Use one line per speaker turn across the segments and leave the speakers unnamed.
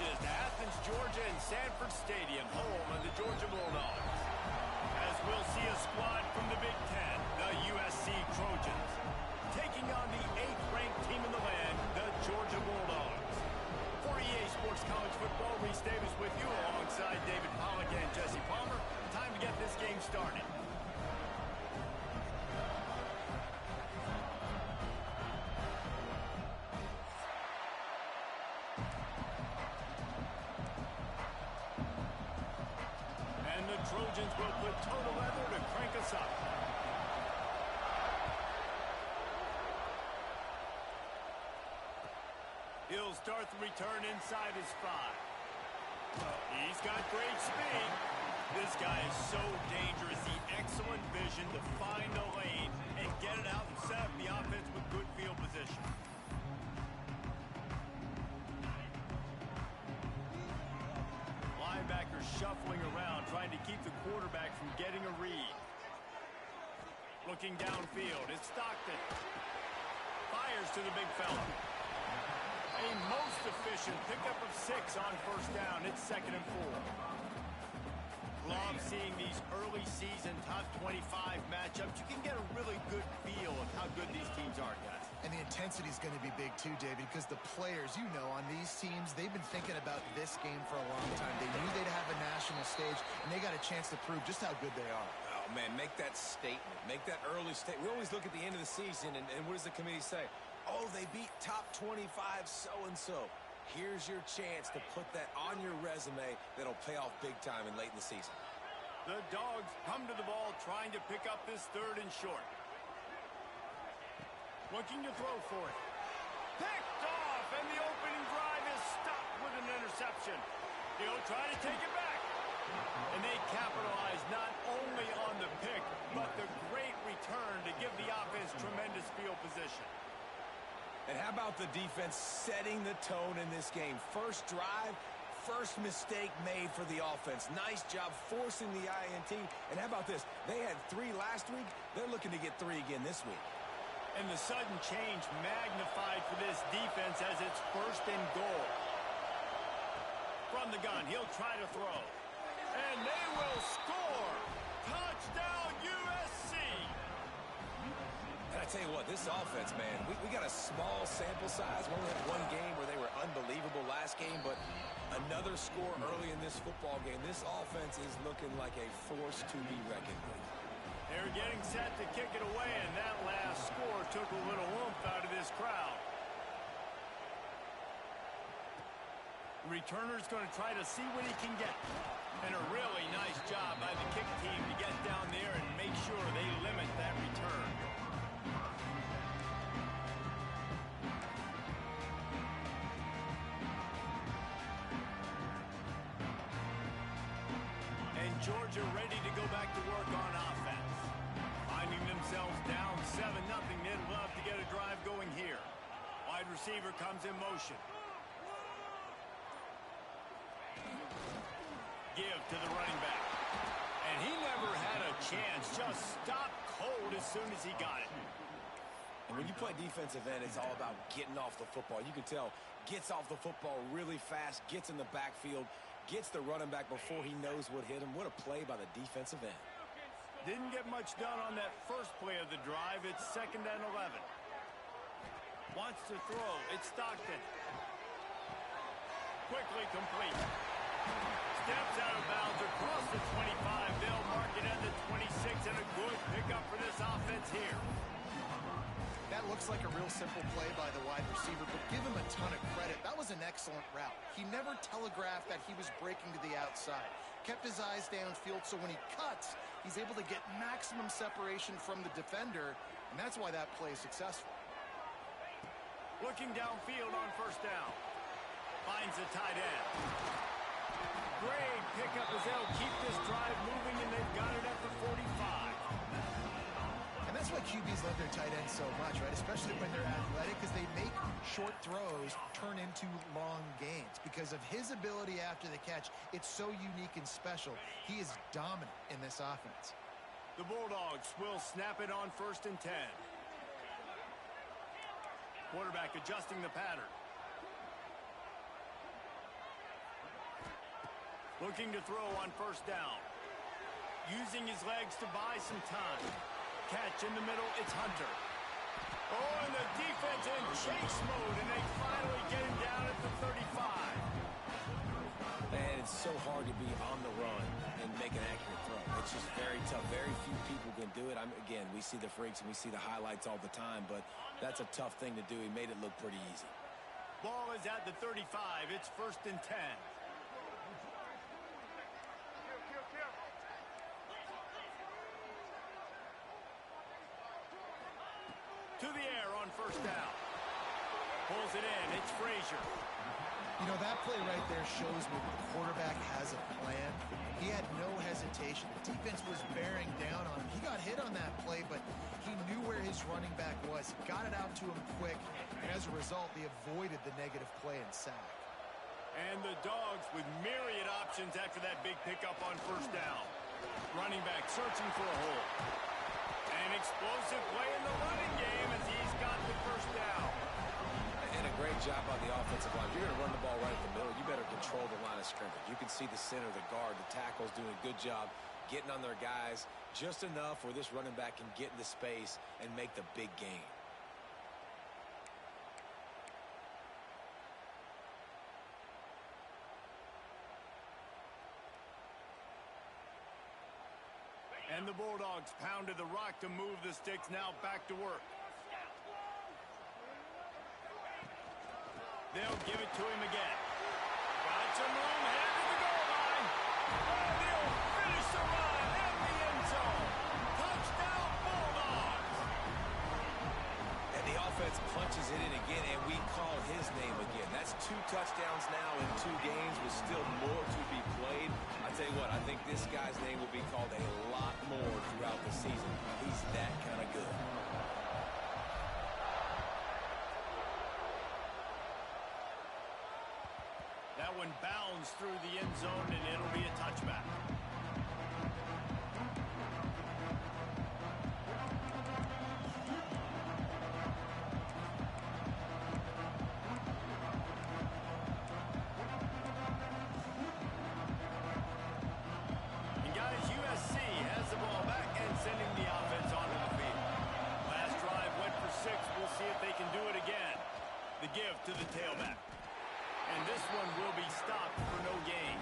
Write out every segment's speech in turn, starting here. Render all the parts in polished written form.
pitches to Athens, Georgia and Sanford Stadium, home of the Georgia Bulldogs. As we'll see a squad from the Big Ten, the USC Trojans, taking on the 8th-ranked team in the land, the Georgia Bulldogs. For EA Sports College Football, Reese Davis with you alongside David Pollack and Jesse Palmer. Time to get this game started. And the Trojans will put total leather to crank us up. He'll start the return inside his 5. He's got great speed. This guy is so dangerous. The excellent vision to find a lane and get it out and set up the offense with good field position. Linebackers shuffling around, trying to keep the quarterback from getting a read. Looking downfield, it's Stockton. Fires to the big fella. A most efficient pickup of 6 on first down. It's 2nd and 4. Love seeing these early season top 25 matchups. You can get a really good feel of how good these teams are, guys.
And the intensity is going to be big too, David, because the players, you know, on these teams, they've been thinking about this game for a long time. They knew they'd have a national stage, and they got a chance to prove just how good they are.
Oh, man, make that statement. Make that early statement. We always look at the end of the season, and what does the committee say? Oh, they beat top 25 so-and-so. Here's your chance to put that on your resume that'll pay off big time and late in the season.
The Dogs come to the ball trying to pick up this 3rd and short. Looking to throw for it. Picked off, and the opening drive is stopped with an interception. He'll try to take it back. And they capitalize not only on the pick, but the great return to give the offense tremendous field position.
And how about the defense setting the tone in this game? First drive, first mistake made for the offense. Nice job forcing the INT. And how about this? They had 3 last week. They're looking to get 3 again this week.
And the sudden change magnified for this defense as it's 1st and goal. From the gun, he'll try to throw. And they will score! Touchdown, USC!
And I tell you what, this offense, man, we got a small sample size. We only had 1 game where they were unbelievable last game, but another score early in this football game. This offense is looking like a force to be reckoned with.
They're getting set to kick it away, and that last score took a little oomph out of this crowd. The returner's going to try to see what he can get. And a really nice job by the kick team to get down there and make sure they limit that return. And Georgia ready to go back to work on offense. Finding themselves down 7-0, they'd love to get a drive going here. Wide receiver comes in motion. Give to the running back. And he never had a chance. Just stopped cold as soon as he got it.
And when you play defensive end, it's all about getting off the football. You can tell, gets off the football really fast, gets in the backfield, gets the running back before he knows what hit him. What a play by the defensive end.
Didn't get much done on that first play of the drive. It's 2nd and 11. Wants to throw. It's Stockton. Quickly complete. Steps out of bounds across the 25. They'll mark it at the 26, and a good pickup for this offense here.
That looks like a real simple play by the wide receiver, but give him a ton of credit. That was an excellent route. He never telegraphed that he was breaking to the outside. Kept his eyes downfield, so when he cuts, he's able to get maximum separation from the defender, and that's why that play is successful.
Looking downfield on first down. Finds the tight end. Great pickup as they'll keep this drive moving, and they've got it at the 45.
And that's why QBs love their tight ends so much, right? Especially when they're athletic, because they make short throws turn into long gains. Because of his ability after the catch, it's so unique and special. He is dominant in this offense.
The Bulldogs will snap it on 1st and 10. Quarterback adjusting the pattern. Looking to throw on first down. Using his legs to buy some time. Catch in the middle, it's Hunter. Oh, and the defense in chase mode, and they finally get him down at the 35.
Man, it's so hard to be on the run and make an accurate throw. It's just very tough. Very few people can do it. Again, we see the freaks and we see the highlights all the time, but that's a tough thing to do. He made it look pretty easy.
Ball is at the 35. It's 1st and 10. To the air on first down. Pulls it in. It's Frazier.
You know, that play right there shows me the quarterback has a plan. He had no hesitation. The defense was bearing down on him. He got hit on that play, but he knew where his running back was. He got it out to him quick, and as a result, they avoided the negative play and sack.
And the Dogs with myriad options after that big pickup on first down. Running back searching for a hole. An explosive play in the running game as he's got the first down.
And a great job on the offensive line. If you're going to run the ball right in the middle, you better control the line of scrimmage. You can see the center, the guard, the tackles doing a good job getting on their guys just enough where this running back can get into space and make the big gain.
And the Bulldogs pounded the rock to move the sticks. Now back to work. They'll give it to him again. Got some room, headed to the goal line. And they'll finish the run in the end zone. Touchdown, Bulldogs.
And the offense punches it in again, and we call his name again. That's 2 touchdowns now in 2 games with still more to be played. I tell you what, I think this guy's name will be called a lot more throughout the season. He's that kind of good.
That one bounds through the end zone, and it'll be a touchback. And guys, USC has the ball back and sending the offense onto the field. Last drive went for 6. We'll see if they can do it again. The give to the tailback. And this one will be stopped for no gain.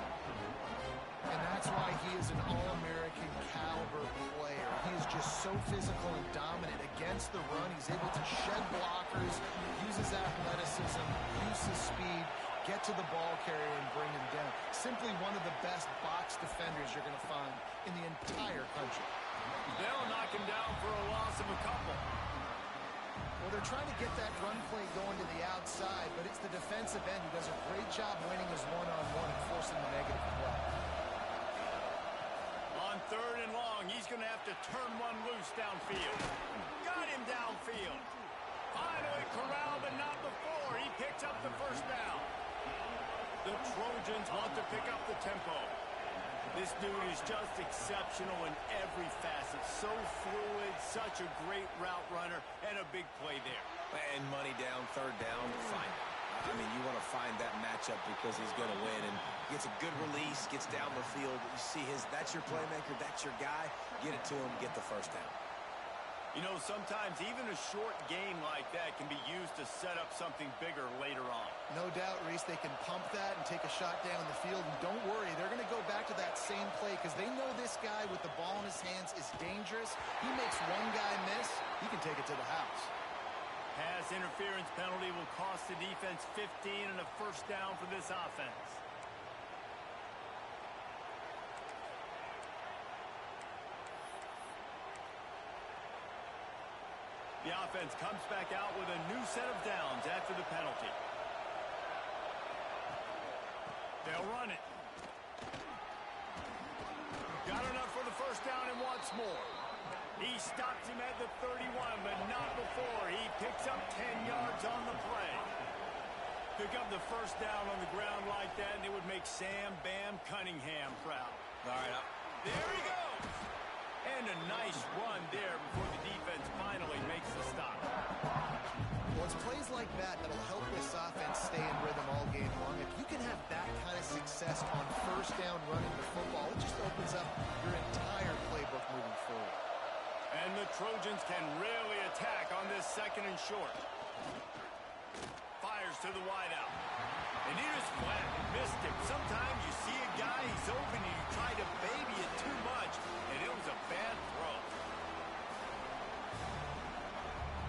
And that's why he is an All-American caliber player. He is just so physical and dominant against the run. He's able to shed blockers, use his athleticism, use his speed, get to the ball carrier and bring him down. Simply one of the best box defenders you're going to find in the entire country.
They'll knock him down for a loss of a couple.
Well, they're trying to get that run play going to the outside, but it's the defensive end who does a great job winning his one-on-one and forcing the negative play.
On 3rd and long, he's going to have to turn one loose downfield. Got him downfield. Finally corralled, but not before. He picks up the first down. The Trojans want to pick up the tempo. This dude is just exceptional in every facet. So fluid, such a great route runner, and a big play there.
And money down, 3rd down, fine. I mean, you want to find that matchup because he's going to win. And gets a good release, gets down the field. You see that's your playmaker, that's your guy. Get it to him, get the first down.
You know, sometimes even a short gain like that can be used to set up something bigger later on.
No doubt, Reese, they can pump that and take a shot down the field. And don't worry, they're going to go back to that same play because they know this guy with the ball in his hands is dangerous. He makes one guy miss, he can take it to the house.
Pass interference penalty will cost the defense 15 and a first down for this offense. The offense comes back out with a new set of downs after the penalty. They'll run it. Got enough for the first down and wants more. He stops him at the 31, but not before. He picks up 10 yards on the play. Pick up the first down on the ground like that, and it would make Sam Bam Cunningham proud.
All right,
there he goes. And a nice run there before the defense finally makes the stop.
Well, it's plays like that that'll help this offense stay in rhythm all game long. If you can have that kind of success on first down run
can really attack on this second and short. Fires to the wideout. And he just flat missed him. Sometimes you see a guy, he's open, and you try to baby it too much, and it was a bad throw.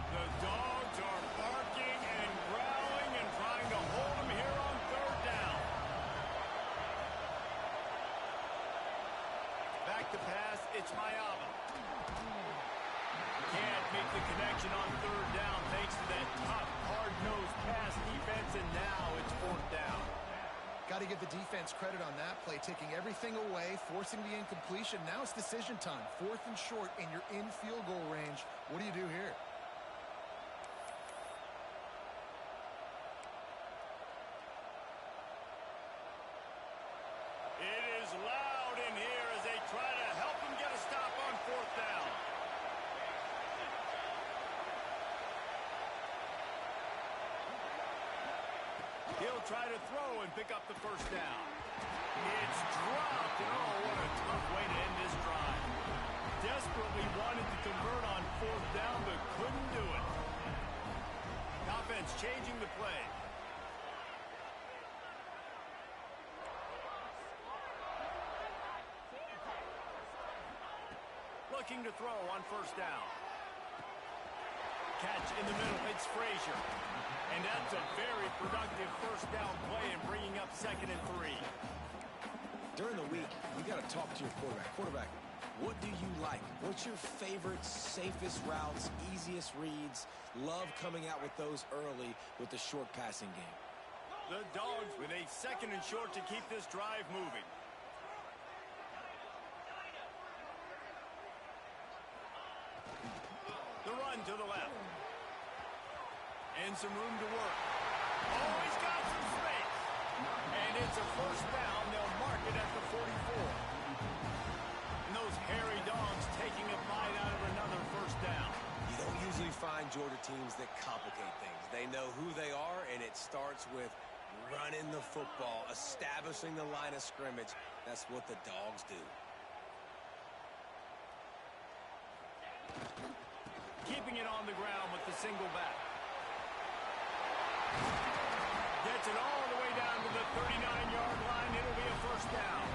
The Dogs are barking and growling and trying to hold him here on third down. Back to pass, it's Mayava. Can't make the connection on third down thanks to that tough, hard-nosed pass defense, and now it's fourth down.
Got to give the defense credit on that play, taking everything away, forcing the incompletion. Now it's decision time. Fourth and short, and you're in field goal range. What do you do here?
It is loud in here as they try to help him get a stop on fourth down. He'll try to throw and pick up the first down. It's dropped, and oh, what a tough way to end this drive. Desperately wanted to convert on fourth down, but couldn't do it. Offense changing the play. Looking to throw on first down. Catch in the middle, it's Frazier. And that's a very productive first down play and bringing up second and 3.
During the week, you got to talk to your quarterback. Quarterback, what do you like? What's your favorite, safest routes, easiest reads? Love coming out with those early with the short passing game.
The Dogs with a second and short to keep this drive moving. The run to the left. And some room to work. Oh, he's got some space. And it's a first down. They'll mark it at the 44. And those hairy Dogs taking a bite out of another first down.
You don't usually find Georgia teams that complicate things. They know who they are, and it starts with running the football, establishing the line of scrimmage. That's what the Dogs do.
Keeping it on the ground with the single back. Gets it all the way down to the 39-yard line. It'll be a first down.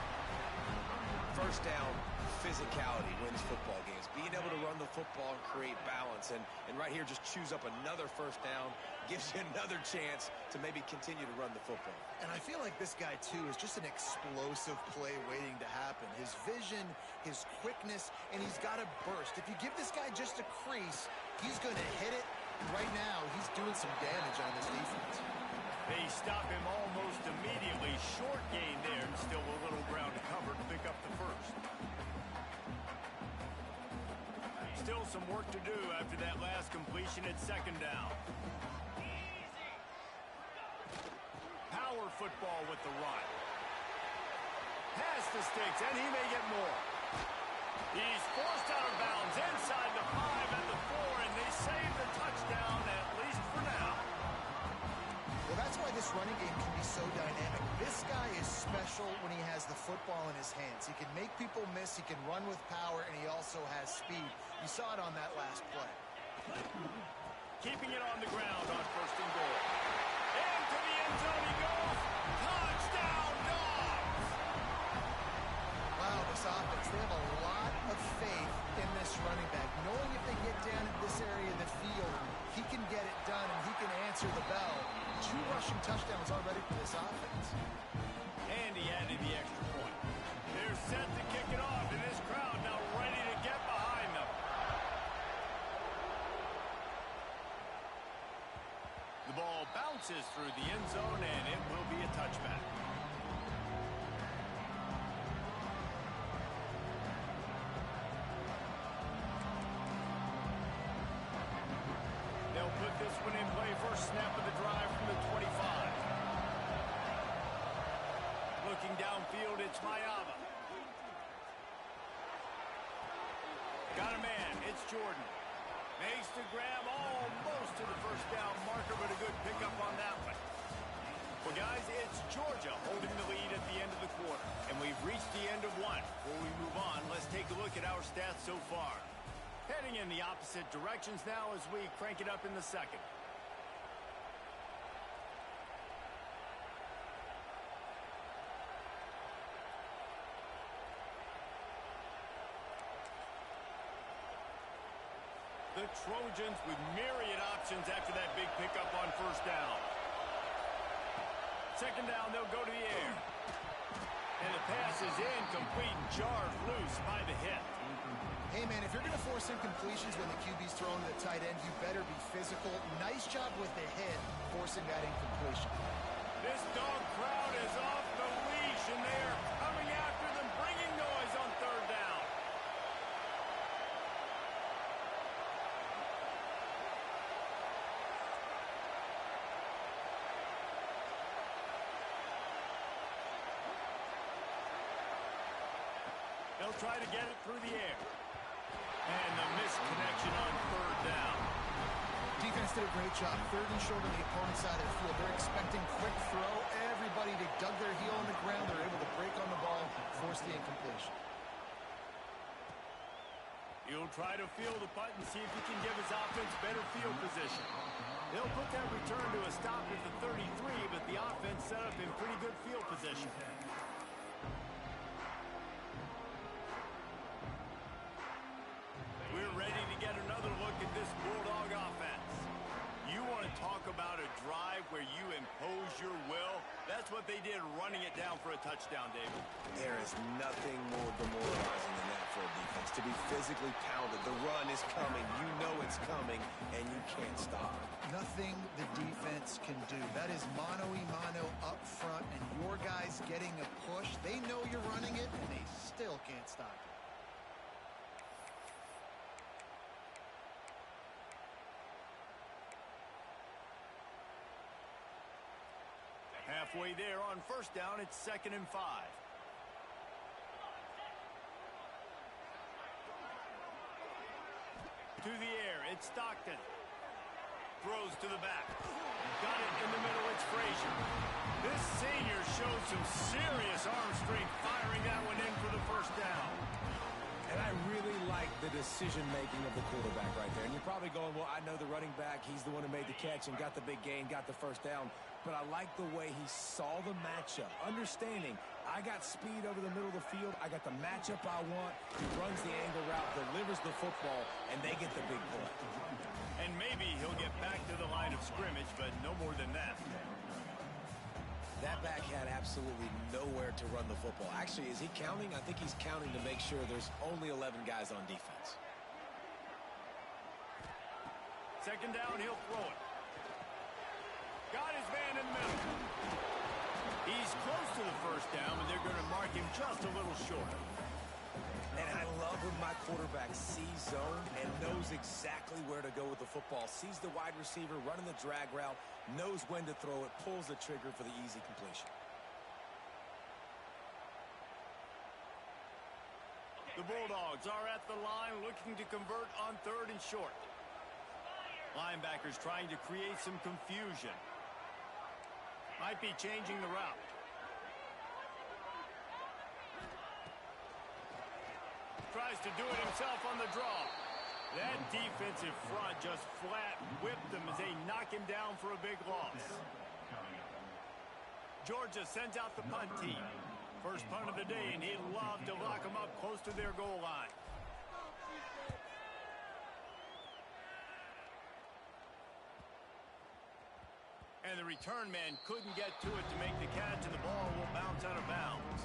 First down, physicality wins football games. Being able to run the football and create balance. And right here, just choose up another first down. Gives you another chance to maybe continue to run the football.
And I feel like this guy, too, is just an explosive play waiting to happen. His vision, his quickness, and he's got a burst. If you give this guy just a crease, he's going to hit it. And right now, he's doing some damage on this defense.
They stop him almost immediately. Short gain there, and still a little ground to cover to pick up the first. Still some work to do after that last completion at second down. Power football with the run. Pass the sticks, and he may get more. He's forced out of bounds inside the 5 and the 4, and they save the touchdown, at least for now.
Well, that's why this running game can be so dynamic. This guy is special when he has the football in his hands. He can make people miss, he can run with power, and he also has speed. You saw it on that last play.
Keeping it on the ground on first and goal. Into the end zone he goes. Touchdown, Dogs!
Wow, this offense, they have a lot of faith in this running back. Knowing if they get down in this area of the field, he can get it done and he can answer the bell. 2 rushing touchdowns already for this offense.
And he added the extra point. They're set to kick it off, and this crowd now ready to get behind them. The ball bounces through the end zone, and it will be a touchback. They'll put this one in play. First snap of the drive from the 25. Looking downfield, it's Mayava. Got a man, it's Jordan. Makes the grab almost to the first down marker, but a good pickup on that one. Well, guys, it's Georgia holding the lead at the end of the quarter. And we've reached the end of one. Before we move on, let's take a look at our stats so far. Heading in the opposite directions now as we crank it up in the second. The Trojans with myriad options after that big pickup on first down. Second down, they'll go to the air. And the pass is incomplete, jarred loose by the hit.
Hey, man, if you're going to force incompletions when the QB's throwing to the tight end, you better be physical. Nice job with the hit, forcing that incompletion.
This dog crowd is off the leash, and they are coming after them, bringing noise on third down. They'll try to get it through the air. And the missed connection on third down.
Defense did a great job. Third and short on the opponent's side of the field. They're expecting quick throw. Everybody, they dug their heel on the ground. They're able to break on the ball, force the incompletion.
He'll try to field the punt and see if he can give his offense better field position. They'll put that return to a stop at the 33, but the offense set up in pretty good field position. We're ready to get another look at this Bulldog offense. You want to talk about a drive where you impose your will? That's what they did, running it down for a touchdown, David.
There is nothing more demoralizing than that for a defense. To be physically pounded. The run is coming. You know it's coming, and you can't stop it.
Nothing the defense can do. That is mano-a-mano up front, and your guys getting a push. They know you're running it, and they still can't stop it.
Halfway there on first down, it's 2nd and 5. To the air, it's Stockton. Throws to the back. Got it in the middle, it's Frazier. This senior showed some serious arm strength firing that one in for the first down.
And I really like the decision-making of the quarterback right there. And you're probably going, well, I know the running back. He's the one who made the catch and got the big gain, got the first down. But I like the way he saw the matchup, understanding I got speed over the middle of the field. I got the matchup I want. He runs the angle route, delivers the football, and they get the big play.
And maybe he'll get back to the line of scrimmage, but no more than that.
That back had absolutely nowhere to run the football. Actually, is he counting? I think he's counting to make sure there's only 11 guys on defense.
Second down, he'll throw it. Got his man in the middle. He's close to the first down, but they're going to mark him just a little short.
And I love when my quarterback sees zone and knows exactly where to go with the football. Sees the wide receiver running the drag route, knows when to throw it, pulls the trigger for the easy completion.
The Bulldogs are at the line looking to convert on 3rd and short. Linebackers trying to create some confusion. Might be changing the route. Tries to do it himself on the draw. That defensive front just flat whipped him as they knock him down for a big loss. Georgia sends out the punt team. First punt of the day, and he'd love to lock them up close to their goal line. And the return man couldn't get to it to make the catch, and the ball will bounce out of bounds.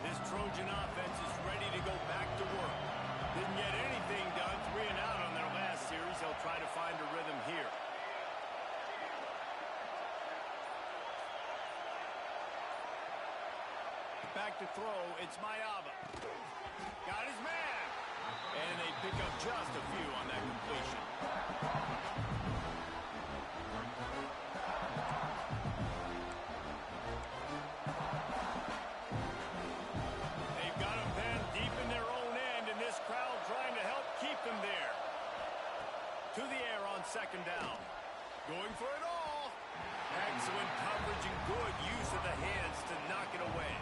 This Trojan offense is ready to go back to work. Didn't get anything done, 3 and out on their last series. They'll try to find a rhythm here. Back to throw, it's Mayava. Got his man. And they pick up just a few on that completion. They've got them then deep in their own end, and this crowd trying to help keep them there. To the air on 2nd down. Excellent coverage and good use of the hands to knock it away.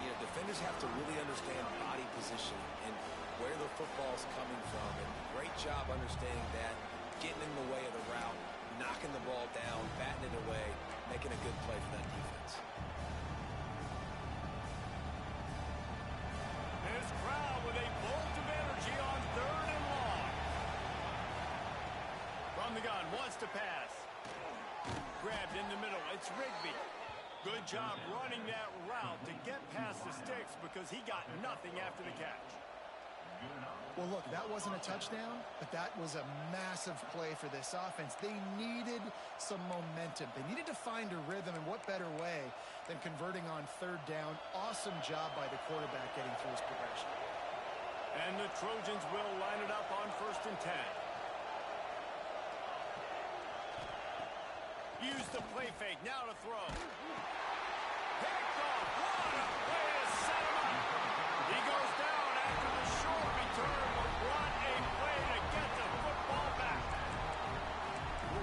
You know, defenders have to really understand body position and where the football's coming from. And great job understanding that, getting in the way of the route, knocking the ball down, batting it away, making a good play for that defense.
This crowd with a bolt of energy on 3rd and long. From the gun, wants to pass. Grabbed in the middle. It's Rigby. Good job running that route to get past the sticks because he got nothing after the catch.
Well, look, that wasn't a touchdown, but that was a massive play for this offense. They needed some momentum. They needed to find a rhythm, and what better way than converting on 3rd down. Awesome job by the quarterback getting through his progression.
And the Trojans will line it up on 1st and 10. Use the play fake. Now to throw. Picked off. What a way to set him up. He goes down after the short return, but what a play to get the football back.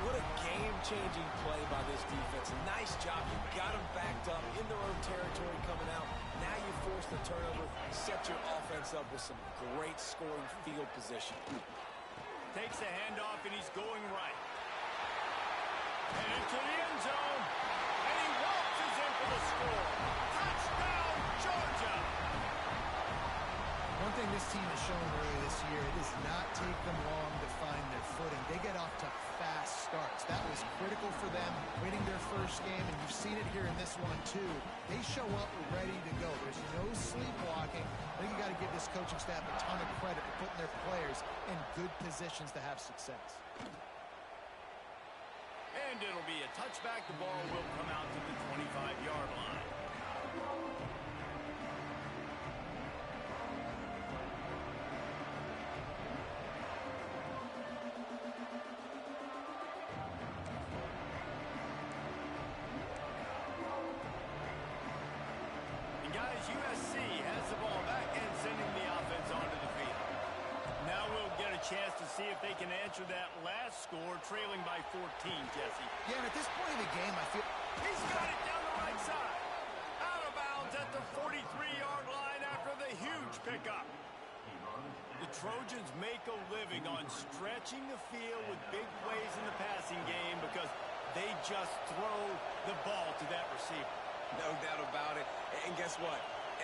What a game-changing play by this defense. A nice job. You got them backed up in their own territory coming out. Now you force the turnover, set your offense up with some great scoring field position.
Takes the handoff, and he's going right. And into the end zone. And he waltzes in for the score. Touchdown, Georgia!
One thing this team has shown earlier this year, it does not take them long to find their footing. They get off to fast starts. That was critical for them winning their first game, and you've seen it here in this one too. They show up ready to go. There's no sleepwalking. I think you got to give this coaching staff a ton of credit for putting their players in good positions to have success.
And it'll be a touchback. The ball will come out to the 25-yard line. And guys, USC has the ball back and sending the offense onto the field. Now we'll get a chance to see if they can answer that last score, trailing by 14, Jesse.
Yeah, and at this point in the game, I feel...
He's got it down the right side. Out of bounds at the 43-yard line after the huge pickup. The Trojans make a living on stretching the field with big plays in the passing game because they just throw the ball to that receiver.
No doubt about it. And guess what?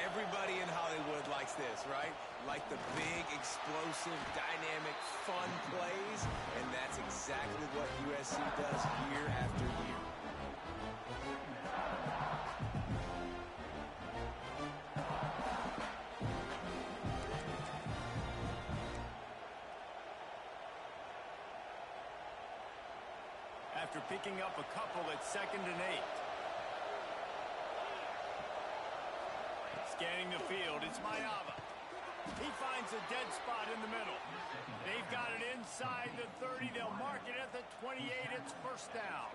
Everybody in Hollywood likes this, right? Like the big, explosive, dynamic, fun plays. And that's exactly what USC does year after year.
After picking up a couple at 2nd and 8. Scanning the field, it's Mayava. He finds a dead spot in the middle. They've got it inside the 30. They'll mark it at the 28. It's 1st down.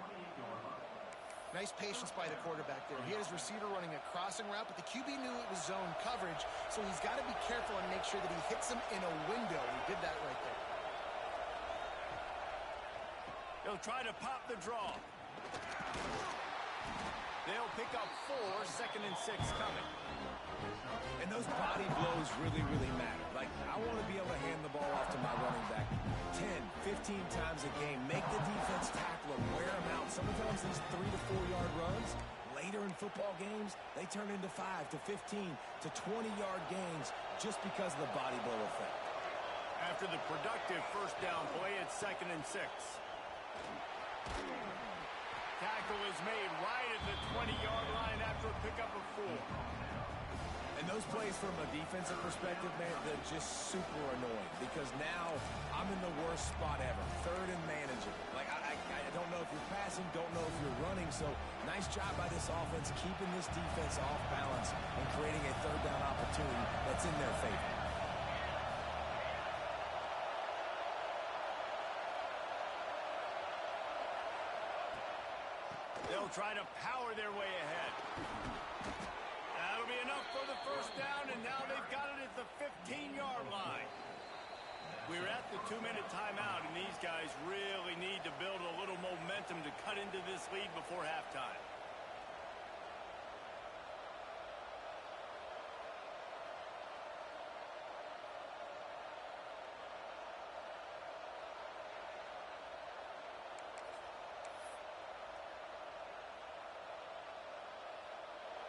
Nice patience by the quarterback there. He had his receiver running a crossing route, but the QB knew it was zone coverage, so he's got to be careful and make sure that he hits him in a window. He did that right there.
They'll try to pop the draw. They'll pick up 4, 2nd and 6 coming.
And those body blows really, really matter. Like, I want to be able to hand the ball off to my running back 10, 15 times a game. Make the defense tackle him, wear him out. Sometimes these 3 to 4 yard runs, later in football games, they turn into 5 to 15 to 20-yard gains just because of the body blow effect.
After the productive 1st down play, it's 2nd and 6. Tackle is made right at the 20-yard line after a pickup of 4.
And those plays from a defensive perspective, man, they're just super annoying because now I'm in the worst spot ever. 3rd and manageable. Like, I don't know if you're passing, don't know if you're running. So nice job by this offense keeping this defense off balance and creating a 3rd down opportunity that's in their favor.
They'll try to power their way ahead. That'll be enough for the 1st down, and now they've got it at the 15-yard line. We're at the 2-minute timeout, and these guys really need to build a little momentum to cut into this lead before halftime.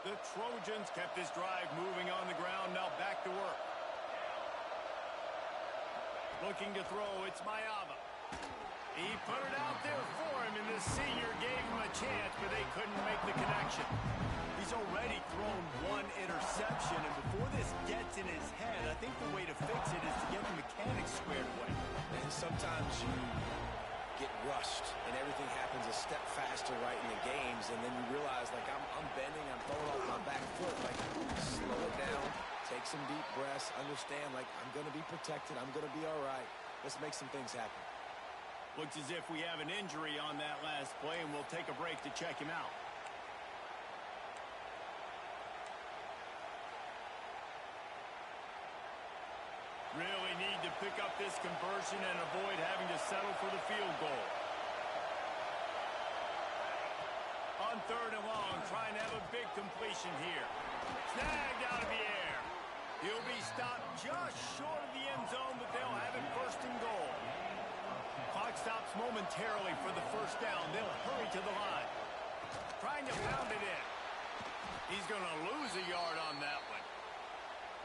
The Trojans kept this drive moving on the ground. Now back to work. Looking to throw, it's Mayava. He put it out there for him, and the senior gave him a chance, but they couldn't make the connection. He's already thrown one interception, and before this gets in his head, I think the way to fix it is to get the mechanics squared away.
And sometimes you get rushed, and everything happens a step faster right in the games, and then you realize, like, I'm bending, I'm throwing off my back foot. Like, slow it down, take some deep breaths, understand, like, I'm going to be protected, I'm going to be all right. Let's make some things happen.
Looks as if we have an injury on that last play, and we'll take a break to check him out. Really need to pick up this conversion and avoid having to settle for the field goal. On 3rd and long, trying to have a big completion here. Snagged out of the air. He'll be stopped just short of the end zone, but they'll have it 1st and goal. Clock stops momentarily for the 1st down. They'll hurry to the line. Trying to pound it in. He's going to lose a yard on that one.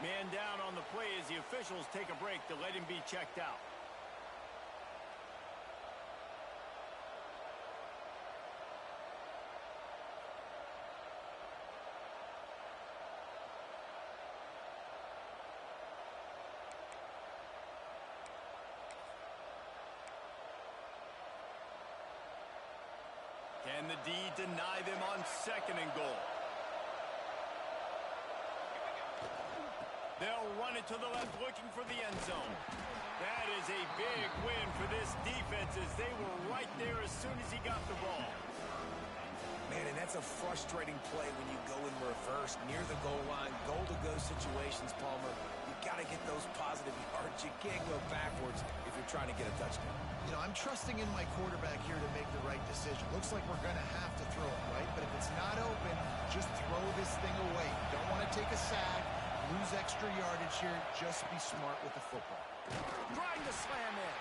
Man down on the play as the officials take a break to let him be checked out. Can the D deny them on 2nd and goal? They'll run it to the left, looking for the end zone. That is a big win for this defense as they were right there as soon as he got the ball.
Man, and that's a frustrating play when you go in reverse near the goal line, goal-to-go situations, Palmer. You got to get those positive yards. You can't go backwards if you're trying to get a touchdown.
You know, I'm trusting in my quarterback here to make the right decision. Looks like we're going to have to throw it, right? But if it's not open, just throw this thing away. You don't want to take a sack, lose extra yardage here. Just be smart with the football.
Trying to slam in.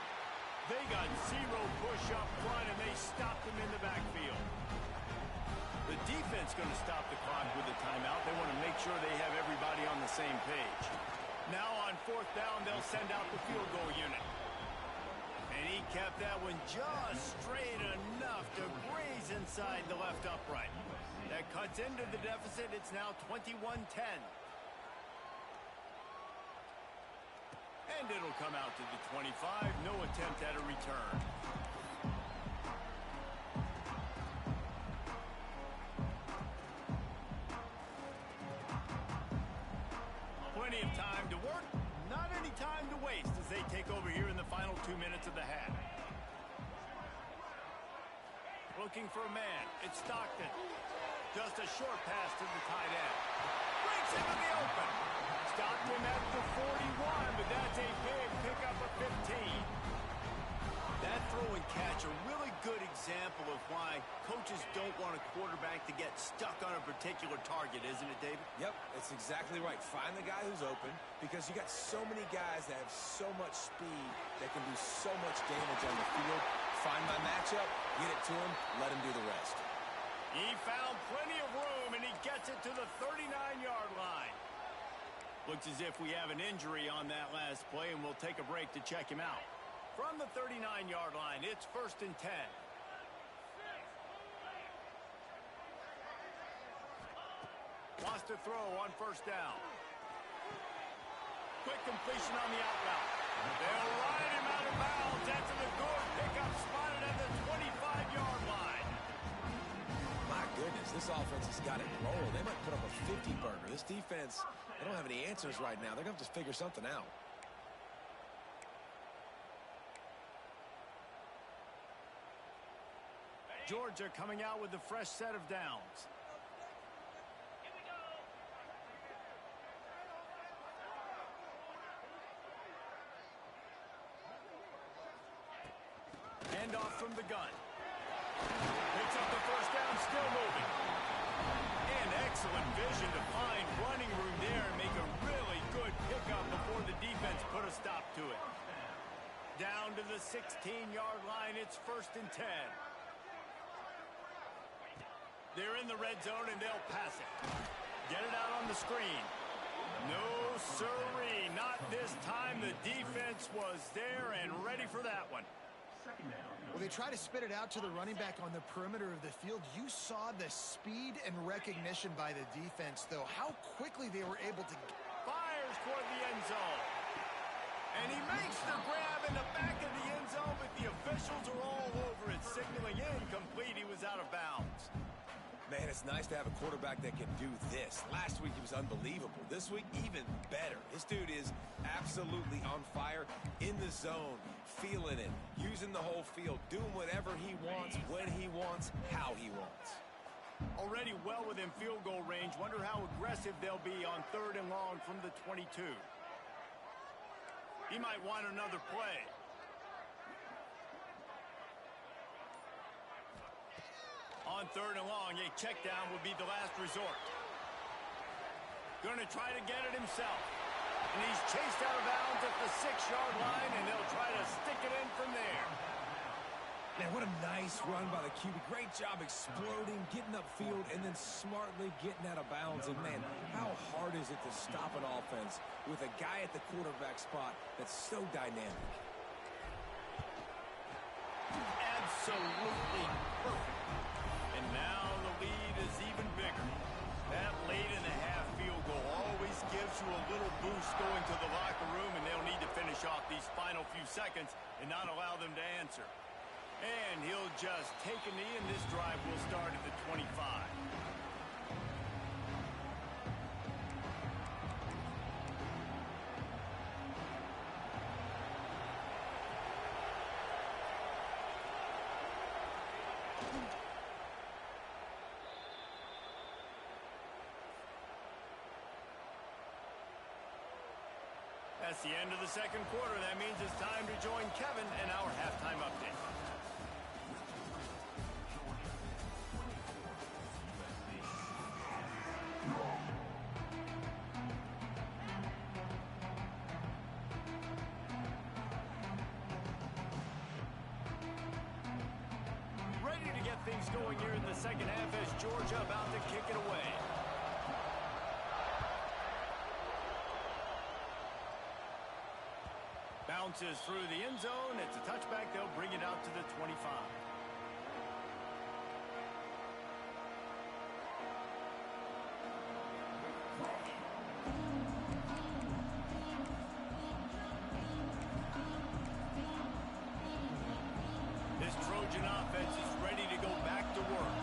They got 0 push up front, and they stopped him in the backfield. The defense going to stop the clock with a timeout. They want to make sure they have everybody on the same page. Now on 4th down, they'll send out the field goal unit. And he kept that one just straight enough to graze inside the left upright. That cuts into the deficit. It's now 21-10. And it'll come out to the 25. No attempt at a return. Plenty of time to work. Not any time to waste as they take over here in the final 2 minutes of the half. Looking for a man. It's Stockton. Just a short pass to the tight end. Breaks into the open. Stockton at the 41, but that's a big pickup of 15. That throw and catch, a really good example of why coaches don't want a quarterback to get stuck on a particular target, isn't it, David?
Yep, it's exactly right. Find the guy who's open because you got so many guys that have so much speed that can do so much damage on the field. Find my matchup, get it to him, let him do the rest.
He found plenty of room, and he gets it to the 39-yard line. Looks as if we have an injury on that last play, and we'll take a break to check him out. From the 39-yard line, it's 1st and 10. Wants to throw on 1st down. Quick completion on the out route. They'll ride him out of bounds. That's a good pickup, spotted at the 25-yard line.
My goodness, this offense has got it rolling. They might put up a 50-burger. This defense, they don't have any answers right now. They're going to have to figure something out.
Georgia coming out with a fresh set of downs. Handoff from the gun. Picks up the first down, still moving. And excellent vision to find running room there and make a really good pickup before the defense put a stop to it. Down to the 16-yard line, it's 1st and 10. They're in the red zone, and they'll pass it. Get it out on the screen. No, sirree, not this time. The defense was there and ready for that one.
Well, they try to spit it out to the running back on the perimeter of the field. You saw the speed and recognition by the defense, though. How quickly they were able to...
Fires toward the end zone. And he makes the grab in the back of the end zone, but the officials are all over it, signaling incomplete. He was out of bounds.
Man, it's nice to have a quarterback that can do this. Last week, he was unbelievable. This week, even better. This dude is absolutely on fire, in the zone, feeling it, using the whole field, doing whatever he wants, when he wants, how he wants.
Already well within field goal range. Wonder how aggressive they'll be on 3rd and long from the 22. He might want another play. On 3rd and long, a check down would be the last resort. Going to try to get it himself. And he's chased out of bounds at the 6-yard line, and they'll try to stick it in from there.
Man, what a nice run by the QB. Great job exploding, getting upfield, and then smartly getting out of bounds. And, man, how hard is it to stop an offense with a guy at the quarterback spot that's so dynamic?
Absolutely perfect. And now the lead is even bigger. That late in the half field goal always gives you a little boost going to the locker room, and they'll need to finish off these final few seconds and not allow them to answer. And he'll just take a knee, and this drive will start at the 25. That's the end of the second quarter. That means it's time to join Kevin in our halftime update. Ready to get things going here in the second half as Georgia about to kick it away. Bounces through the end zone. It's a touchback. They'll bring it out to the 25. This Trojan offense is ready to go back to work.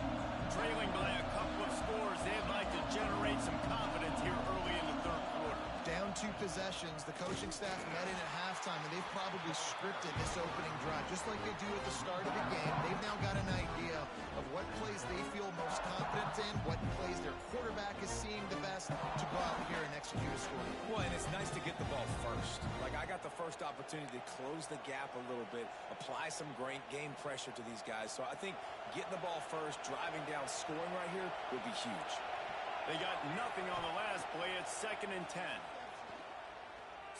Trailing by a couple of scores, they'd like to generate some confidence here early in the third quarter.
Down 2 possessions, the coaching staff met in at halftime, and they've probably scripted this opening drive, just like they do at the start of the game. They've now got an idea of what plays they feel most confident in, what plays their quarterback is seeing the best to go out here and execute a score.
Well, and it's nice to get the ball first. Like, I got the first opportunity to close the gap a little bit, apply some great game pressure to these guys. So I think getting the ball first, driving down, scoring right here would be huge.
They got nothing on the last play. It's 2nd and 10.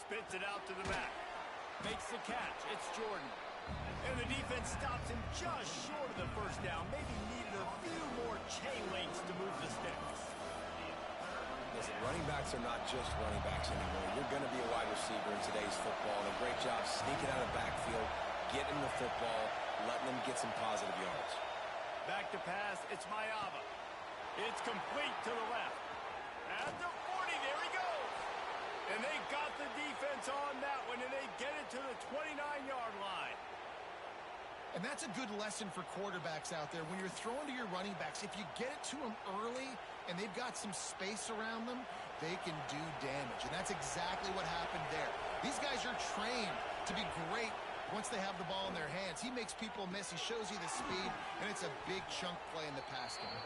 Spits it out to the back. Makes the catch. It's Jordan. And the defense stops him just short of the first down. Maybe needed a few more chain links to move the sticks.
Listen, running backs are not just running backs anymore. You're going to be a wide receiver in today's football. And a great job sneaking out of the backfield, getting the football, letting them get some positive yards.
Back to pass. It's Mayava. It's complete to the left. At the 40, there he goes. And they got the defense on that one, and they get it to the 29-yard line.
And that's a good lesson for quarterbacks out there. When you're throwing to your running backs, if you get it to them early and they've got some space around them, they can do damage. And that's exactly what happened there. These guys are trained to be great once they have the ball in their hands. He makes people miss. He shows you the speed, and it's a big chunk play in the pass game.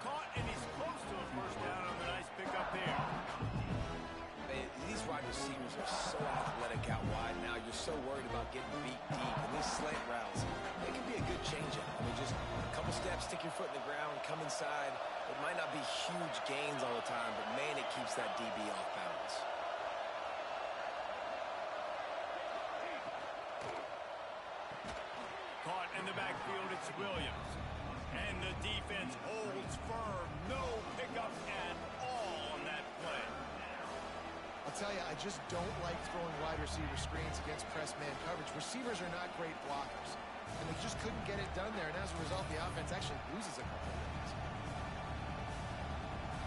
Caught, and he's close to a first down on the nice pickup there.
Man, these wide receivers are so athletic out wide now. You're so worried about about getting beat deep. And these slant routes, they can be a good changeup. I mean, just a couple steps, stick your foot in the ground, come inside. It might not be huge gains all the time, but, man, it keeps that DB off balance.
Caught in the backfield, it's Williams. And the defense holds firm. No pickup at all on that play.
I'll tell you, I just don't like throwing wide receiver screens against press man coverage. Receivers are not great blockers. And they just couldn't get it done there. And as a result, the offense actually loses a couple of games.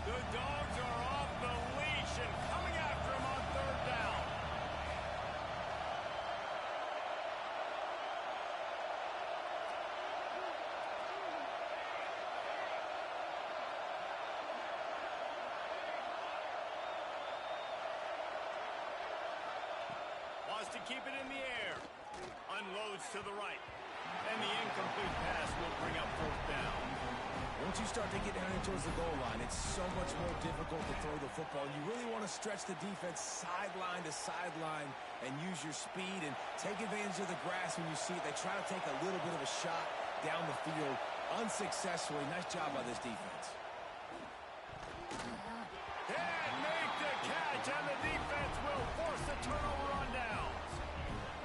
The Dogs are off the leash and coming after him on third down. Wants to keep it in the air. Unloads to the right. And the incomplete pass will bring up fourth down.
Once you start to get down in towards the goal line, it's so much more difficult to throw the football. You really want to stretch the defense sideline to sideline and use your speed and take advantage of the grass when you see it. They try to take a little bit of a shot down the field unsuccessfully. Nice job by this defense.
And make the catch, and the defense will force the turnover on downs.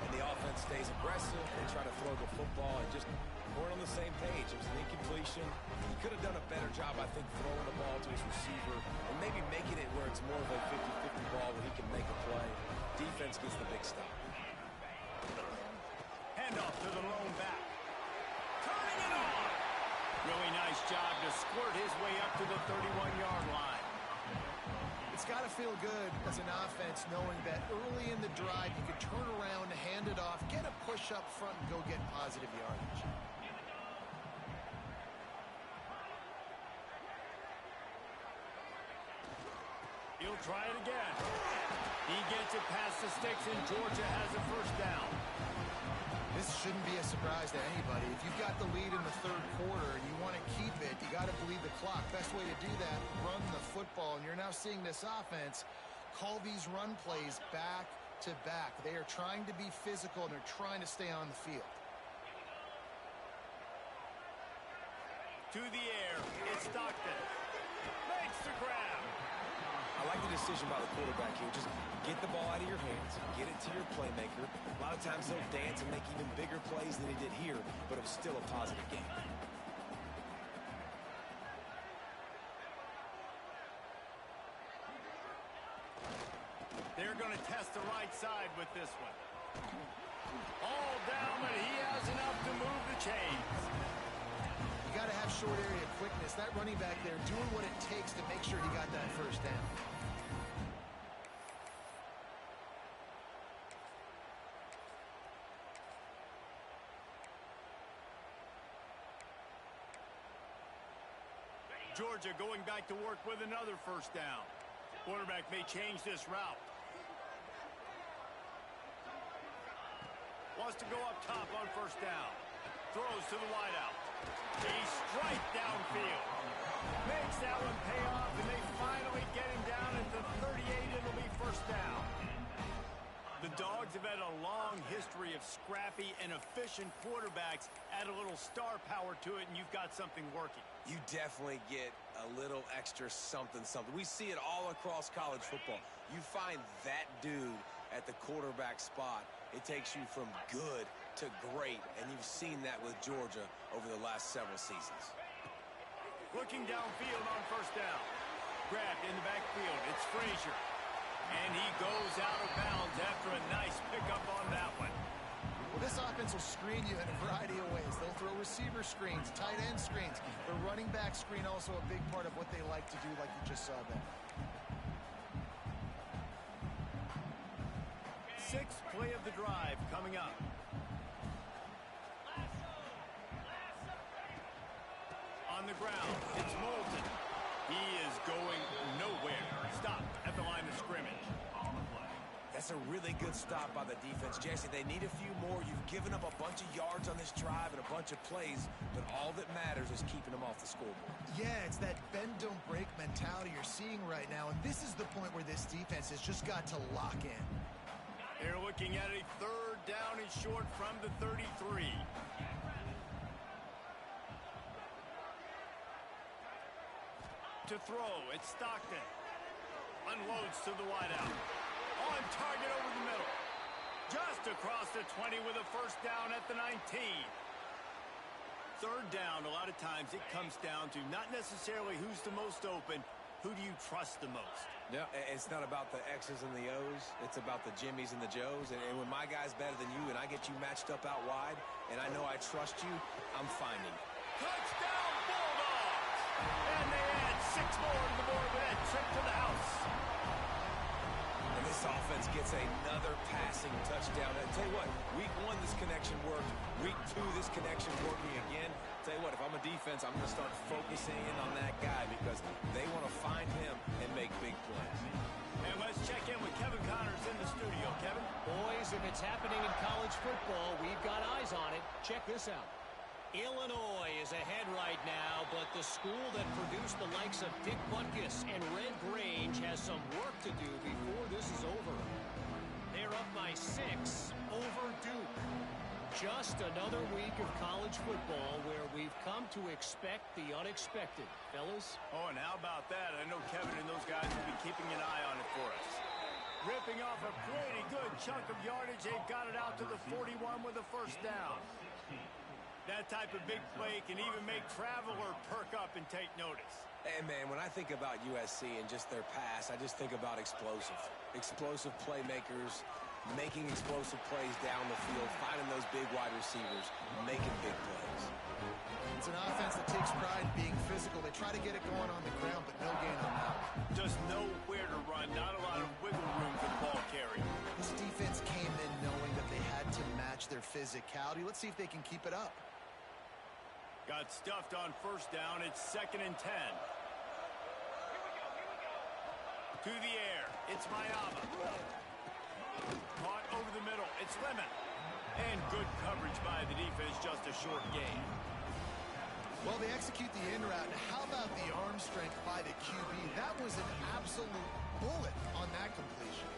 And the offense stays aggressive. They try to throw the football and just weren't on the same page. It was an incompletion. He could have done a better job, I think, throwing the ball to his receiver and maybe making it where it's more of a 50-50 ball where he can make a play. Defense gets the big stop.
Handoff to the lone back. Turning it on. Really nice job to squirt his way up to the 31-yard line.
It's got to feel good as an offense knowing that early in the drive you could turn around, hand it off, get a push up front, and go get positive yardage.
He'll try it again. He gets it past the sticks, and Georgia has a first down.
This shouldn't be a surprise to anybody. If you've got the lead in the third quarter and you want to keep it, you got to bleed the clock. Best way to do that, run the football. And you're now seeing this offense call these run plays back to back. They are trying to be physical, and they're trying to stay on the field.
To the air, it's Stockton. Makes the grab.
I like the decision by the quarterback here. Just get the ball out of your hands, get it to your playmaker. A lot of times he'll dance and make even bigger plays than he did here, but it was still a positive game.
They're going to test the right side with this one. All down, but he has enough to move the chains.
You got to have short area quickness. That running back there doing what it takes to make sure he got that first down.
Georgia going back to work with another first down. Quarterback may change this route. Wants to go up top on first down. Throws to the wideout. He strikes downfield. Makes that one pay off, and they finally get him down at the 38. It'll be first down. The Dogs have had a long history of scrappy and efficient quarterbacks. Add a little star power to it, and you've got something working.
You definitely get a little extra something. We see it all across college football. You find that dude at the quarterback spot, it takes you from good to great, and you've seen that with Georgia over the last several seasons.
Looking downfield on first down. Grabbed in the backfield. It's Frazier. And he goes out of bounds after a nice pickup on that one.
Well, this offense will screen you in a variety of ways. They'll throw receiver screens, tight end screens. The running back screen also a big part of what they like to do, like you just saw there.
Sixth play of the drive coming up. On the ground, it's Moulton. He is going nowhere. Stop at the line of scrimmage.
That's a really good stop by the defense. Jesse, they need a few more. You've given up a bunch of yards on this drive and a bunch of plays, but all that matters is keeping them off the scoreboard.
Yeah, it's that bend, don't break mentality you're seeing right now, and this is the point where this defense has just got to lock in.
They're looking at a third down and short from the 33. To throw, it's Stockton. Unloads to the wideout. On target over the middle. Just across the 20 with a first down at the 19. Third down, a lot of times it comes down to not necessarily who's the most open, who do you trust the most?
Yeah, it's not about the X's and the O's. It's about the Jimmies and the Joes. And when my guy's better than you and I get you matched up out wide and I know I trust you, I'm finding you.
Touchdown, Bulldogs! And they add 6 more to the board with that trip to the house.
And this offense gets another passing touchdown. And tell you what, week 1 this connection worked. Week 2 this connection working again. Tell you what, if I'm a defense, I'm going to start focusing in on that guy because they want to find him and make big plays.
And let's check in with Kevin Connors in the studio. Kevin?
Boys, if it's happening in college football, we've got eyes on it. Check this out. Illinois is ahead right now, but the school that produced the likes of Dick Butkus and Red Grange has some work to do before this is over. They're up by 6 over Duke. Just another week of college football where we've come to expect the unexpected. Fellas?
Oh, and how about that? I know Kevin and those guys will be keeping an eye on it for us. Ripping off a pretty good chunk of yardage. They've got it out to the 41 with a first down. That type of big play can even make Traveler perk up and take notice.
And, man, when I think about USC and just their pass, I just think about explosive. Explosive playmakers, making explosive plays down the field, finding those big wide receivers, making big plays.
It's an offense that takes pride in being physical. They try to get it going on the ground, but no gain on that.
Just nowhere to run. Not a lot of wiggle room for the ball carrier.
This defense came in knowing that they had to match their physicality. Let's see if they can keep it up.
Got stuffed on first down. It's 2nd and 10. To the air. It's Mayama. Caught over the middle. It's Lemon. And good coverage by the defense. Just a short gain.
Well, they execute the in route. How about the arm strength by the QB? That was an absolute bullet on that completion.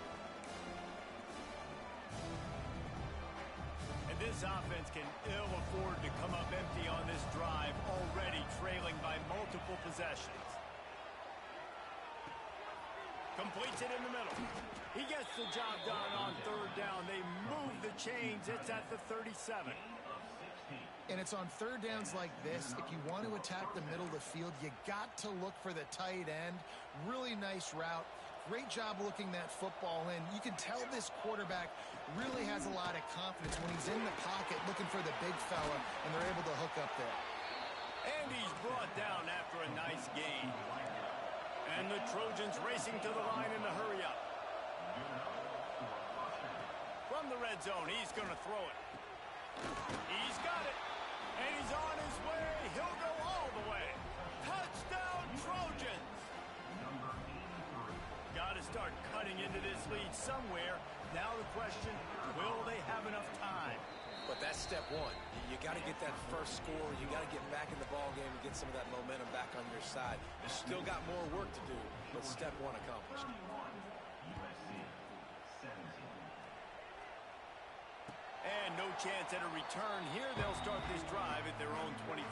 And this offense can ill afford to come up empty on this drive, already trailing by multiple possessions. Completes it in the middle. He gets the job done on third down. They move the chains. It's at the 37.
And it's on third downs like this. If you want to attack the middle of the field, you got to look for the tight end. Really nice route. Great job looking that football in. You can tell this quarterback really has a lot of confidence when he's in the pocket looking for the big fella, and they're able to hook up there.
And he's brought down after a nice gain. And the Trojans racing to the line in the hurry up. From the red zone, he's going to throw it. He's got it. And he's on his way. He'll go all the way. Touchdown, Trojans. Got to start cutting into this lead somewhere. Now the question, will they have enough time?
But that's step 1. You got to get that first score. You got to get back in the ball game and get some of that momentum back on your side. You still got more work to do, but step 1 accomplished.
And no chance at a return here. They'll start this drive at their own 25.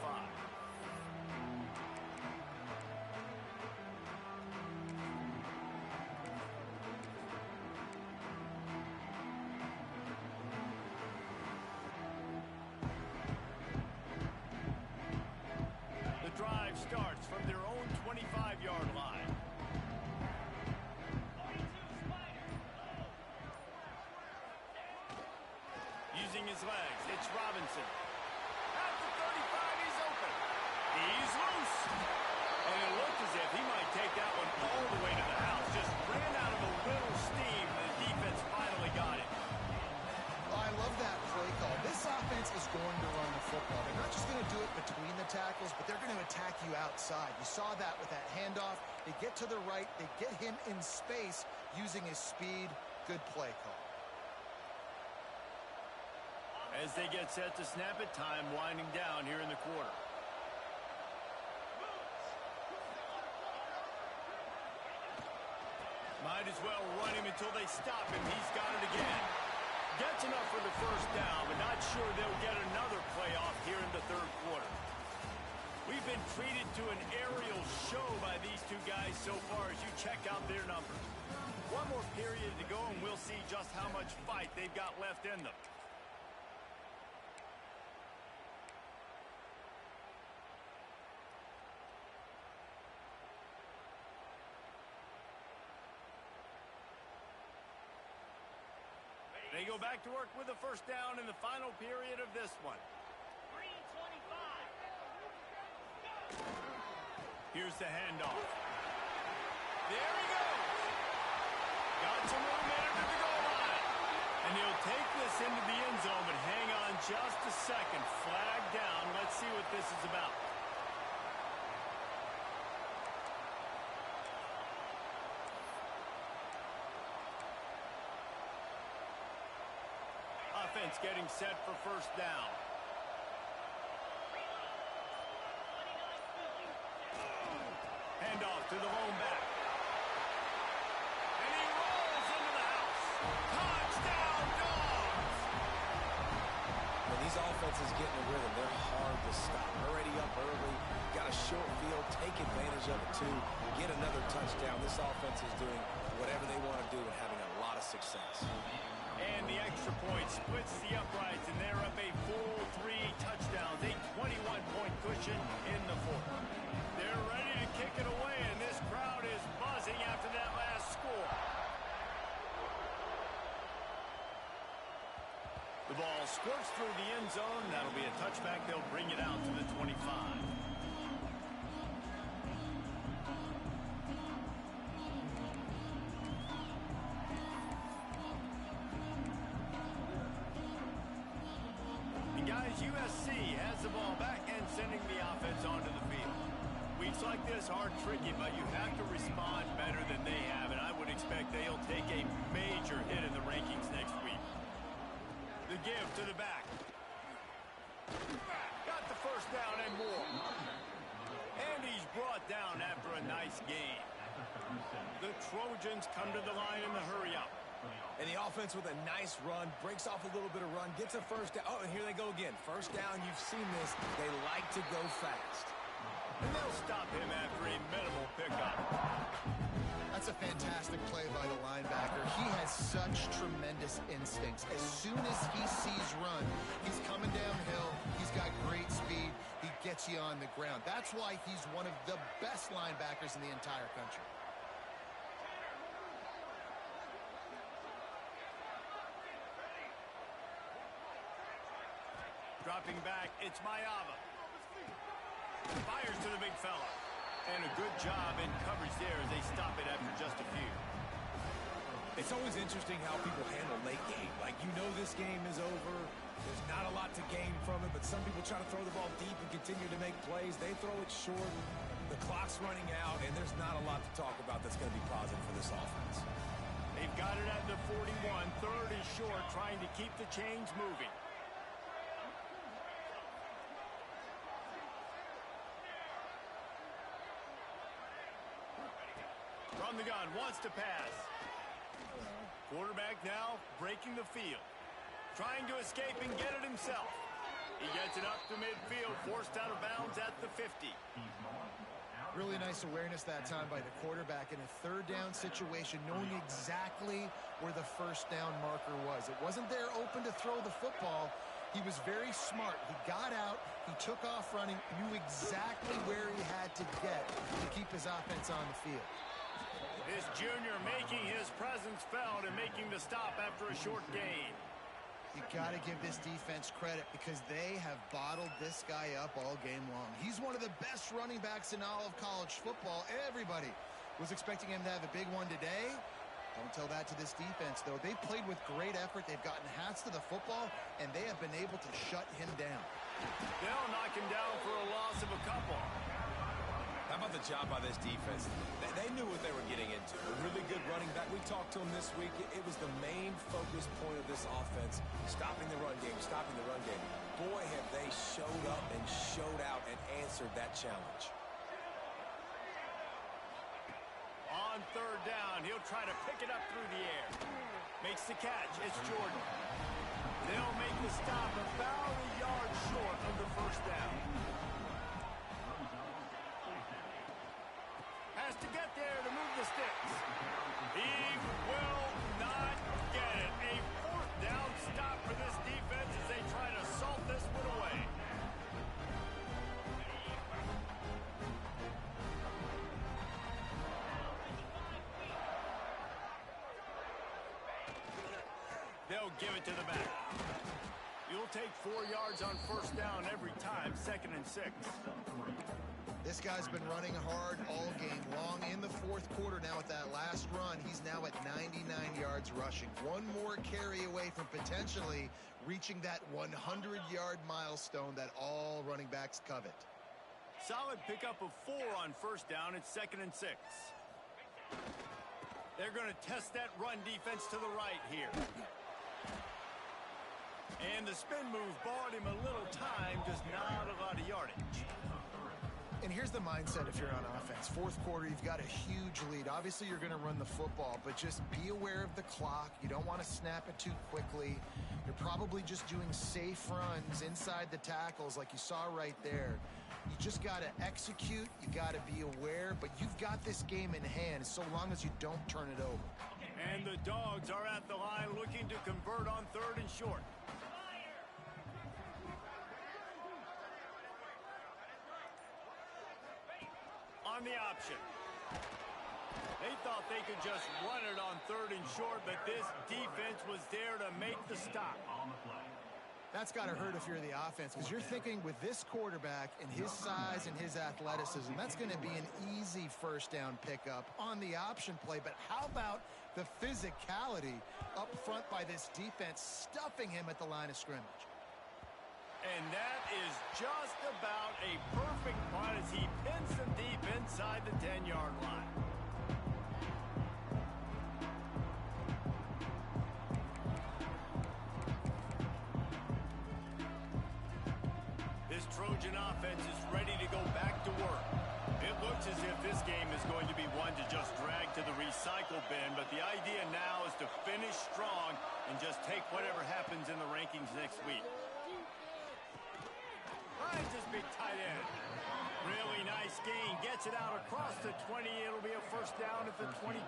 The drive starts from their own 25-yard line. Using his legs, it's Robinson. At the 35, he's open. He's loose. And it looked as if he might take that one all the way to the house. Just ran out of a little steam. The defense finally got it.
Oh, I love that play call. This offense is going to run the football. They're not just going to do it between the tackles, but they're going to attack you outside. You saw that with that handoff. They get to the right. They get him in space using his speed. Good play call.
As they get set to snap it, time winding down here in the quarter. Might as well run him until they stop him. He's got it again. get another playoff here in the third quarter. We've been treated to an aerial show by these two guys so far as you check out their numbers. One more period to go, and we'll see just how much fight they've got left in them. They go back to work with a first down in the final period of this one. 3:25. Here's the handoff. There he goes. Got some room into the goal line. And he'll take this into the end zone, but hang on just a second. Flag down. Let's see what this is about. Offense getting set for first down. Handoff to the lone back. And he rolls into the house. Touchdown, Dogs!
When these offenses get in a rhythm, they're hard to stop. Already up early, got a short field, take advantage of it too, get another touchdown. This offense is doing whatever they want to do and having a lot of success.
And the extra point splits the uprights, and they're up a full 3 touchdowns, a 21-point cushion in the fourth. They're ready to kick it away, and this crowd is buzzing after that last score. The ball squirts through the end zone. That'll be a touchback. They'll bring it out to the 25. USC has the ball back and sending the offense onto the field. Weeks like this are tricky, but you have to respond better than they have, and I would expect they'll take a major hit in the rankings next week. The give to the back. Got the first down and more. And he's brought down after a nice gain. The Trojans come to the line in the hurry-up.
And the offense with a nice run, breaks off a little bit of run, gets a first down. Oh, and here they go again. First down, you've seen this. They like to go fast.
And they'll stop him after a minimal pickup.
That's a fantastic play by the linebacker. He has such tremendous instincts. As soon as he sees run, he's coming downhill. He's got great speed. He gets you on the ground. That's why he's one of the best linebackers in the entire country.
Dropping back, it's Mayava. Fires to the big fella. And a good job in coverage there as they stop it after just a few.
It's always interesting how people handle late game. Like, you know this game is over. There's not a lot to gain from it, but some people try to throw the ball deep and continue to make plays. They throw it short. The clock's running out, and there's not a lot to talk about that's going to be positive for this offense.
They've got it at the 41. Third is short, trying to keep the chains moving. From the gun, wants to pass. Quarterback now breaking the field. Trying to escape and get it himself. He gets it up to midfield, forced out of bounds at the 50.
Really nice awareness that time by the quarterback in a third down situation, knowing exactly where the first down marker was. It wasn't there open to throw the football. He was very smart. He got out, he took off running, knew exactly where he had to get to keep his offense on the field.
This junior making his presence felt and making the stop after a short gain.
You got to give this defense credit because they have bottled this guy up all game long. He's one of the best running backs in all of college football. Everybody was expecting him to have a big one today. Don't tell that to this defense, though. They've played with great effort. They've gotten hats to the football, and they have been able to shut him down.
They'll knock him down for a loss of a couple.
How about the job by this defense? They knew what they were getting into. A really good running back. We talked to him this week. It was the main focus point of this offense, stopping the run game, stopping the run game. Boy, have they showed up and showed out and answered that challenge.
On third down, he'll try to pick it up through the air. Makes the catch. It's Jordan. They'll make the stop about a yard short of the first down. Has to get there to move the sticks. He will not get it. A fourth down stop for this defense as they try to salt this one away. They'll give it to the back. You'll take 4 yards on first down every time, 2nd and 6.
This guy's been running hard all game long in the fourth quarter. Now with that last run, he's now at 99 yards rushing. One more carry away from potentially reaching that 100-yard milestone that all running backs covet.
Solid pickup of 4 on first down. It's 2nd and 6. They're going to test that run defense to the right here. And the spin move bought him a little time, just not a lot of yardage.
And here's the mindset if you're on offense. Fourth quarter, you've got a huge lead. Obviously, you're going to run the football, but just be aware of the clock. You don't want to snap it too quickly. You're probably just doing safe runs inside the tackles like you saw right there. You just got to execute. You got to be aware, but you've got this game in hand so long as you don't turn it over.
And the Dogs are at the line looking to convert on 3rd and short. On the option. They thought they could just run it on 3rd and short, but this defense was there to make the stop.
That's got to hurt if you're the offense, because you're thinking with this quarterback and his size and his athleticism, that's going to be an easy first down pickup on the option play. But how about the physicality up front by this defense, stuffing him at the line of scrimmage?
And that is just about a perfect punt as he pins them deep inside the 10-yard line. This Trojan offense is ready to go back to work. It looks as if this game is going to be one to just drag to the recycle bin, but the idea now is to finish strong and just take whatever happens in the rankings next week. Finds his big tight end. Really nice gain. Gets it out across the 20. It'll be a first down at the 22.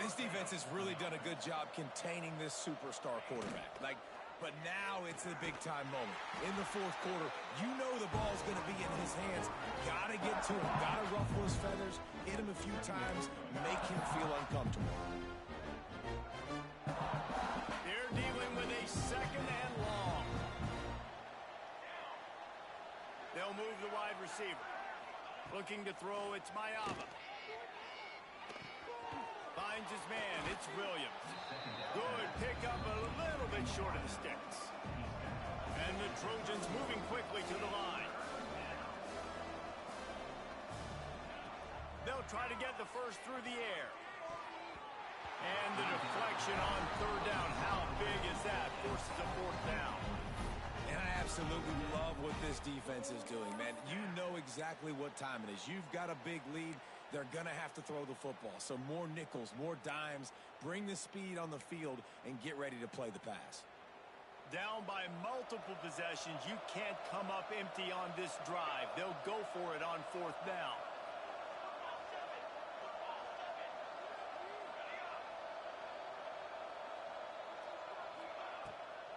This defense has really done a good job containing this superstar quarterback. But now it's a big-time moment. In the fourth quarter, you know the ball's going to be in his hands. Got to get to him. Got to ruffle his feathers, hit him a few times, make him feel uncomfortable.
They're dealing with a 2nd and long. They'll move the wide receiver. Looking to throw, it's Mayava. Finds his man, it's Williams. Good pickup, a little bit short of the sticks. And the Trojans moving quickly to the line. They'll try to get the first through the air. And the deflection on 3rd down. How big is that? Forces a 4th down.
And I absolutely love what this defense is doing, man. You know exactly what time it is. You've got a big lead. They're going to have to throw the football. So more nickels, more dimes, bring the speed on the field, and get ready to play the pass.
Down by multiple possessions, you can't come up empty on this drive. They'll go for it on 4th down.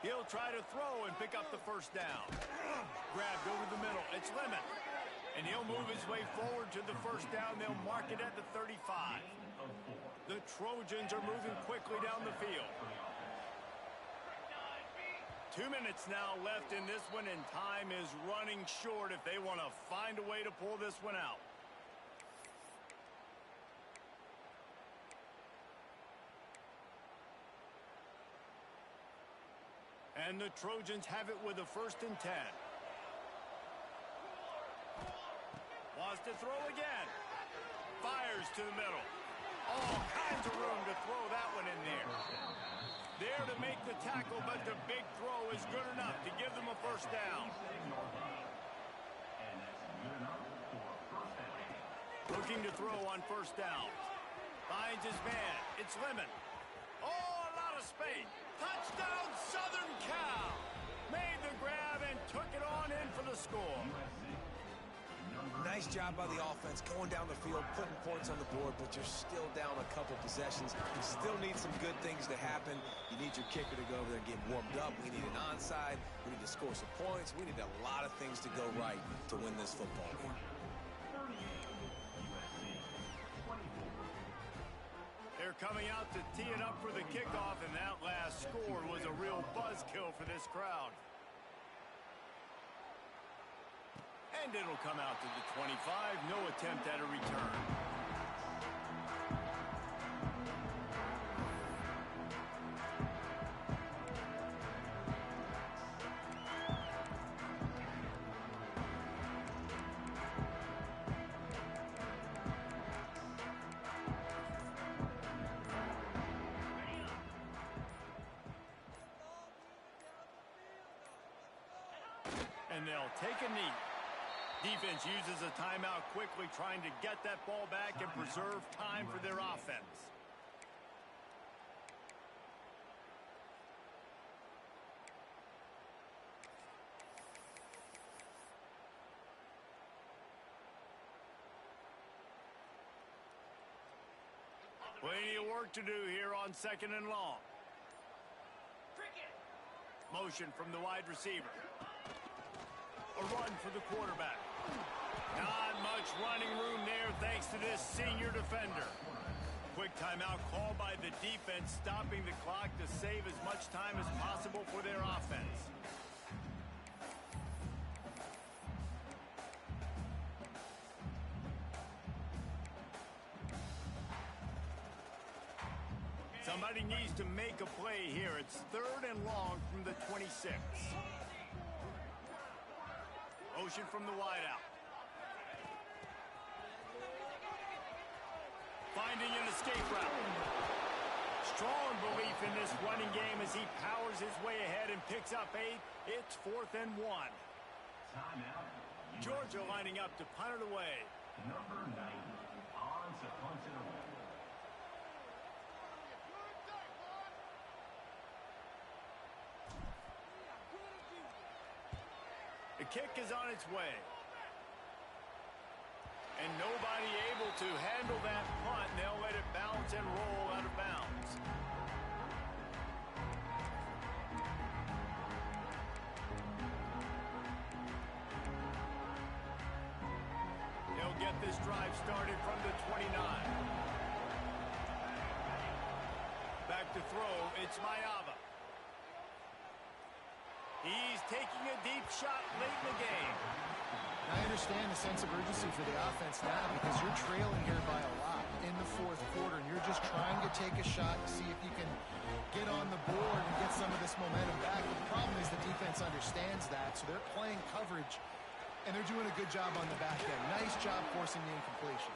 He'll try to throw and pick up the first down. Grabbed over the middle. It's Lemon. And he'll move his way forward to the first down. They'll mark it at the 35. The Trojans are moving quickly down the field. 2 minutes now left in this one, and time is running short if they want to find a way to pull this one out. And the Trojans have it with a 1st and 10. Wants to throw again. Fires to the middle. All kinds of room to throw that one in there. There to make the tackle, but the big throw is good enough to give them a first down. Looking to throw on first down. Finds his man. It's Lemon. Oh, a lot of space. Touchdown! Touchdown, Southern Cal! Made the grab and took it on in for the score.
Nice job by the offense going down the field, putting points on the board, but you're still down a couple possessions. You still need some good things to happen. You need your kicker to go over there and get warmed up. We need an onside. We need to score some points. We need a lot of things to go right to win this football game.
They're coming out to tee it up for the kickoff, and that last score was a real buzzkill for this crowd. And it'll come out to the 25. No attempt at a return. And they'll take a knee. Defense uses a timeout quickly, trying to get that ball back and preserve time for their offense. Plenty of work to do here on 2nd and long. Motion from the wide receiver. A run for the quarterback. Not much running room there thanks to this senior defender. Quick timeout called by the defense, stopping the clock to save as much time as possible for their offense. Somebody needs to make a play here. It's 3rd and long from the 26. Motion from the wideout. Finding an escape route. Strong belief in this running game as he powers his way ahead and picks up 8. It's 4th and 1. Georgia lining up to punt it away.
Number 90 on to punt it away.
The kick is on its way. And nobody able to handle that punt. They'll let it bounce and roll out of bounds. They'll get this drive started from the 29. Back to throw, it's Mayava. He's taking a deep shot late in the game.
I understand the sense of urgency for the offense now because you're trailing here by a lot in the 4th quarter, and you're just trying to take a shot to see if you can get on the board and get some of this momentum back. But the problem is the defense understands that, so they're playing coverage, and they're doing a good job on the back end. Nice job forcing the incompletion.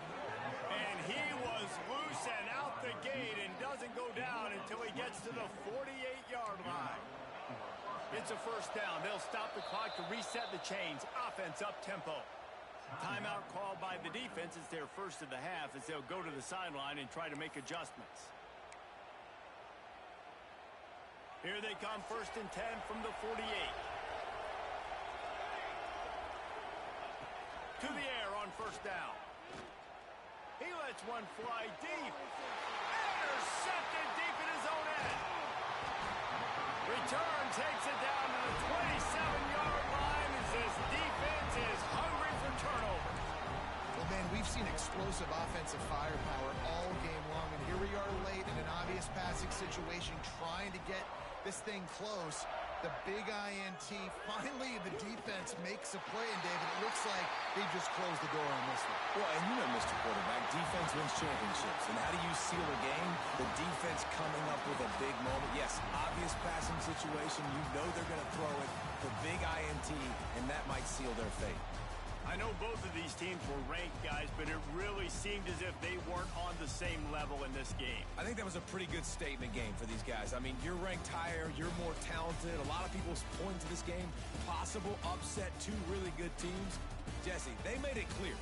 And he was loose and out the gate and doesn't go down until he gets to the 48-yard line. It's a 1st down. They'll stop the clock to reset the chains. Offense up tempo. Timeout called by the defense. It's their first of the half as they'll go to the sideline and try to make adjustments. Here they come, 1st and 10 from the 48. To the air on 1st down. He lets one fly deep. Intercepted deep in his own end. Return takes it down to the 27-yard line as this defense is hungry for turnovers.
Well, man, we've seen explosive offensive firepower all game long, and here we are late in an obvious passing situation trying to get this thing close. The big INT. Finally, the defense makes a play, and David, it looks like they just closed the door on this one.
Well, and you know, Mr. Quarterback, defense wins championships. And how do you seal a game? The defense coming up with a big moment. Yes, obvious passing situation. You know they're going to throw it. The big INT, and that might seal their fate.
I know both of these teams were ranked, guys, but it really seemed as if they weren't on the same level in this game.
I think that was a pretty good statement game for these guys. I mean, you're ranked higher, you're more talented. A lot of people point to this game. Possible upset, 2 really good teams. Jesse, they made it clear